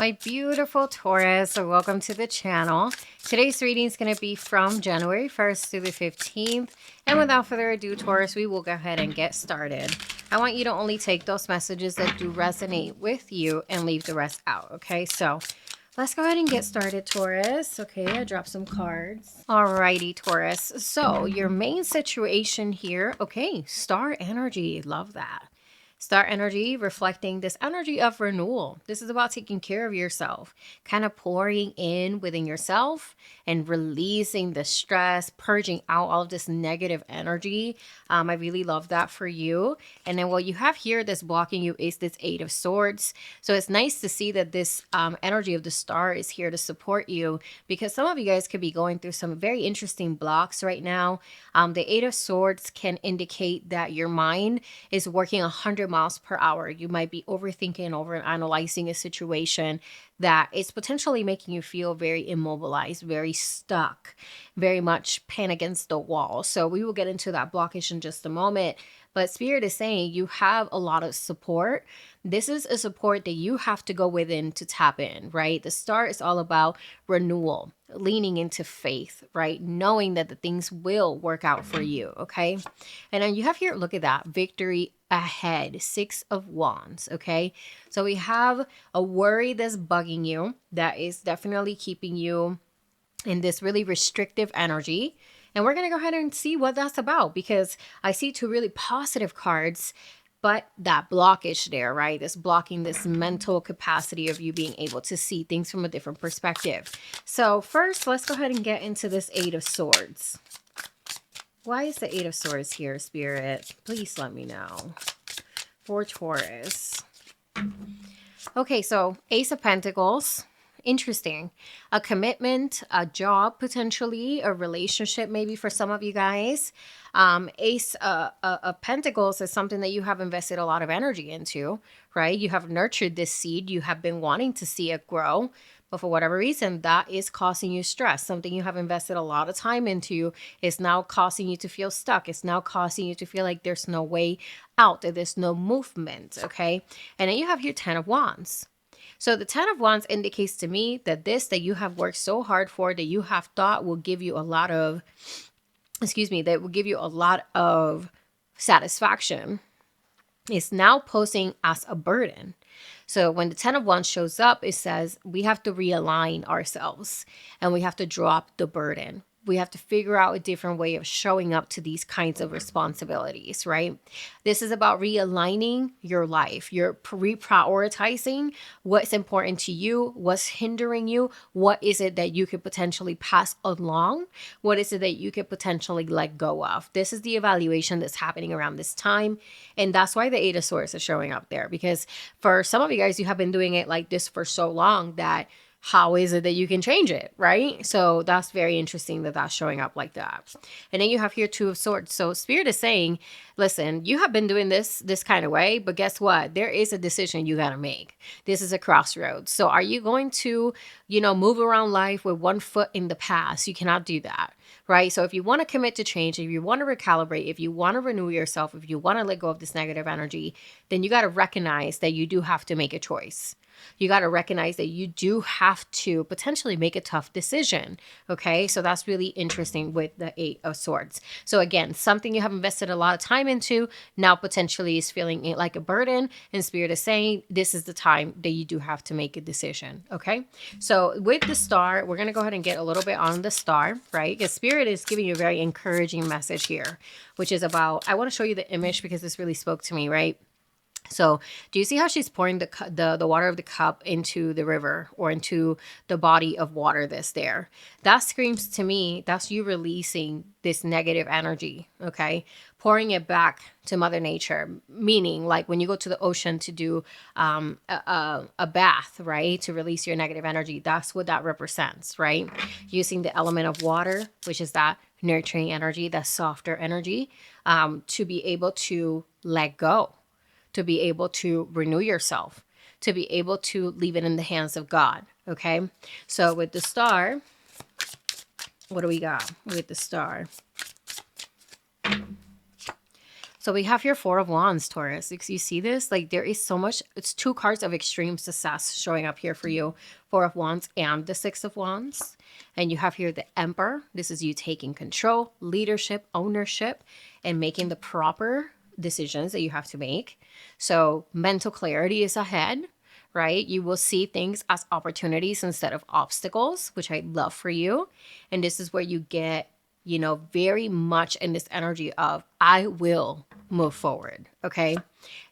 My beautiful Taurus, so welcome to the channel. Today's reading is going to be from January 1st to the 15th. And without further ado, Taurus, we will go ahead and get started. I want you to only take those messages that do resonate with you and leave the rest out, okay? So let's go ahead and get started, Taurus. Okay, I dropped some cards. Alrighty, Taurus. So your main situation here, okay, star energy, love that. Star energy reflecting this energy of renewal. This is about taking care of yourself, kind of pouring in within yourself and releasing the stress, purging out all of this negative energy. I really love that for you. And then what you have here that's blocking you is this Eight of Swords. So it's nice to see that this energy of the star is here to support you, because some of you guys could be going through some very interesting blocks right now. The Eight of Swords can indicate that your mind is working 100 miles per hour. You might be overthinking, overanalyzing a situation that is potentially making you feel very immobilized, very stuck, very much pinned against the wall. So we will get into that blockage in just a moment. But Spirit is saying you have a lot of support. This is a support that you have to go within to tap in, right? The star is all about renewal, leaning into faith, right? Knowing that the things will work out for you, okay? And then you have here, look at that, victory ahead, Six of Wands, okay? So we have a worry that's bugging you, that is definitely keeping you in this really restrictive energy. And we're going to go ahead and see what that's about, because I see two really positive cards, but that blockage there, right? This blocking this mental capacity of you being able to see things from a different perspective. So first, let's go ahead and get into this Eight of Swords. Why is the Eight of Swords here, Spirit? Please let me know. For Taurus. Okay, so Ace of Pentacles. Interesting. A commitment, a job, potentially a relationship, maybe for some of you guys. Ace of Pentacles is something that you have invested a lot of energy into, right? You have nurtured this seed. You have been wanting to see it grow, but for whatever reason, that is causing you stress. Something you have invested a lot of time into is now causing you to feel stuck. It's now causing you to feel like there's no way out, that there's no movement, okay? And then you have your Ten of Wands. So the Ten of Wands indicates to me that this that you have worked so hard for, that you have thought will give you a lot of, that will give you a lot of satisfaction, is now posing as a burden. So when the Ten of Wands shows up, it says we have to realign ourselves and we have to drop the burden. We have to figure out a different way of showing up to these kinds of responsibilities, right? This is about realigning your life. You're reprioritizing what's important to you, what's hindering you, what is it that you could potentially pass along, what is it that you could potentially let go of. This is the evaluation that's happening around this time. And that's why the Eight of Swords is showing up there, because for some of you guys, you have been doing it like this for so long that how is it that you can change it, right? So that's very interesting that that's showing up like that. And then you have here Two of Swords. So Spirit is saying, listen, you have been doing this kind of way, but guess what? There is a decision you got to make. This is a crossroads. So are you going to, move around life with one foot in the past? You cannot do that, right? So if you want to commit to change, if you want to recalibrate, if you want to renew yourself, if you want to let go of this negative energy, then you got to recognize that you do have to make a choice. You got to recognize that you do have to potentially make a tough decision. Okay, so that's really interesting with the Eight of Swords. So again, something you have invested a lot of time into now potentially is feeling like a burden, and Spirit is saying this is the time that you do have to make a decision. Okay, so with the star, we're going to go ahead and get a little bit on the star, right? Because Spirit is giving you a very encouraging message here, which is about, I want to show you the image because this really spoke to me, right? So do you see how she's pouring the water of the cup into the river, or into the body of water that's there? That screams to me, that's you releasing this negative energy, okay? Pouring it back to Mother Nature, meaning like when you go to the ocean to do a bath, right? To release your negative energy. That's what that represents, right? Using the element of water, which is that nurturing energy, that softer energy, to be able to let go, to be able to renew yourself, to be able to leave it in the hands of God, okay? So with the star, what do we got with the star? So we have here Four of Wands, Taurus. You see this? Like there is so much, it's two cards of extreme success showing up here for you. Four of Wands and the Six of Wands. And you have here the Emperor. This is you taking control, leadership, ownership, and making the proper decisions that you have to make. So mental clarity is ahead, right? You will see things as opportunities instead of obstacles, which I love for you. And this is where you get, you know, very much in this energy of I will move forward. Okay.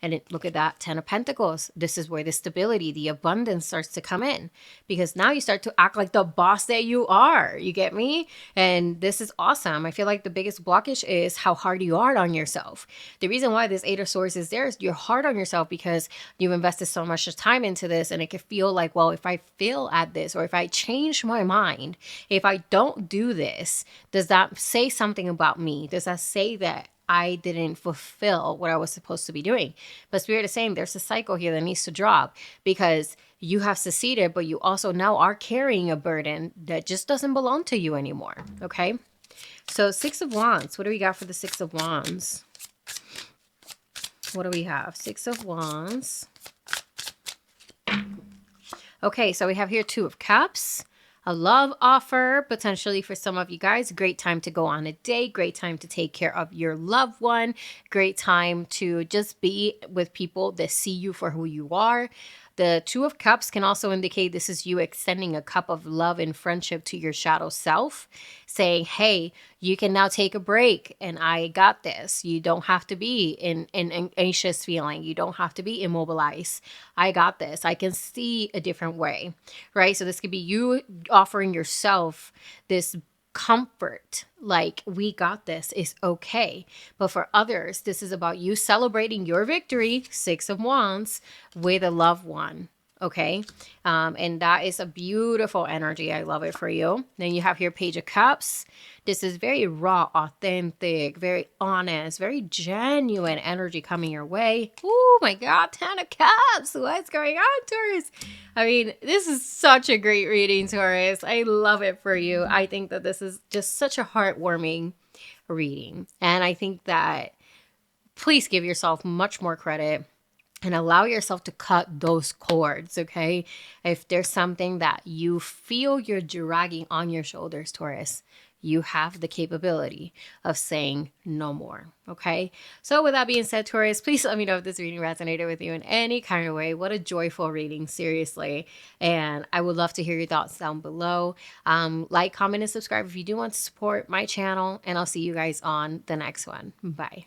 And look at that 10 of Pentacles. This is where the stability, the abundance starts to come in, because now you start to act like the boss that you are. You get me? And this is awesome. I feel like the biggest blockage is how hard you are on yourself. The reason why this Eight of Swords is there is you're hard on yourself because you've invested so much time into this, and it can feel like, well, if I fail at this, or if I change my mind, if I don't do this, does that say something about me? Does that say that I didn't fulfill what I was supposed to be doing? But Spirit is saying there's a cycle here that needs to drop, because you have succeeded, but you also now are carrying a burden that just doesn't belong to you anymore. Okay. So Six of Wands. What do we got for the Six of Wands? What do we have? Six of Wands. Okay. So we have here Two of Cups. A love offer, potentially for some of you guys. Great time to go on a date. Great time to take care of your loved one. Great time to just be with people that see you for who you are. The Two of Cups can also indicate this is you extending a cup of love and friendship to your shadow self, saying, hey, you can now take a break and I got this. You don't have to be in an anxious feeling. You don't have to be immobilized. I got this. I can see a different way, right? So this could be you offering yourself this comfort, like we got this, is okay. But for others, this is about you celebrating your victory, Six of Wands, with a loved one. Okay. And that is a beautiful energy. I love it for you. Then you have here Page of Cups. This is very raw, authentic, very honest, very genuine energy coming your way. Oh my God, 10 of Cups. What's going on, Taurus? I mean, this is such a great reading, Taurus. I love it for you. I think that this is just such a heartwarming reading. And I think that please give yourself much more credit and allow yourself to cut those cords, okay? If there's something that you feel you're dragging on your shoulders, Taurus, you have the capability of saying no more, okay? So with that being said, Taurus, please let me know if this reading resonated with you in any kind of way. What a joyful reading, seriously. And I would love to hear your thoughts down below. Like, comment, and subscribe if you do want to support my channel. And I'll see you guys on the next one. Bye.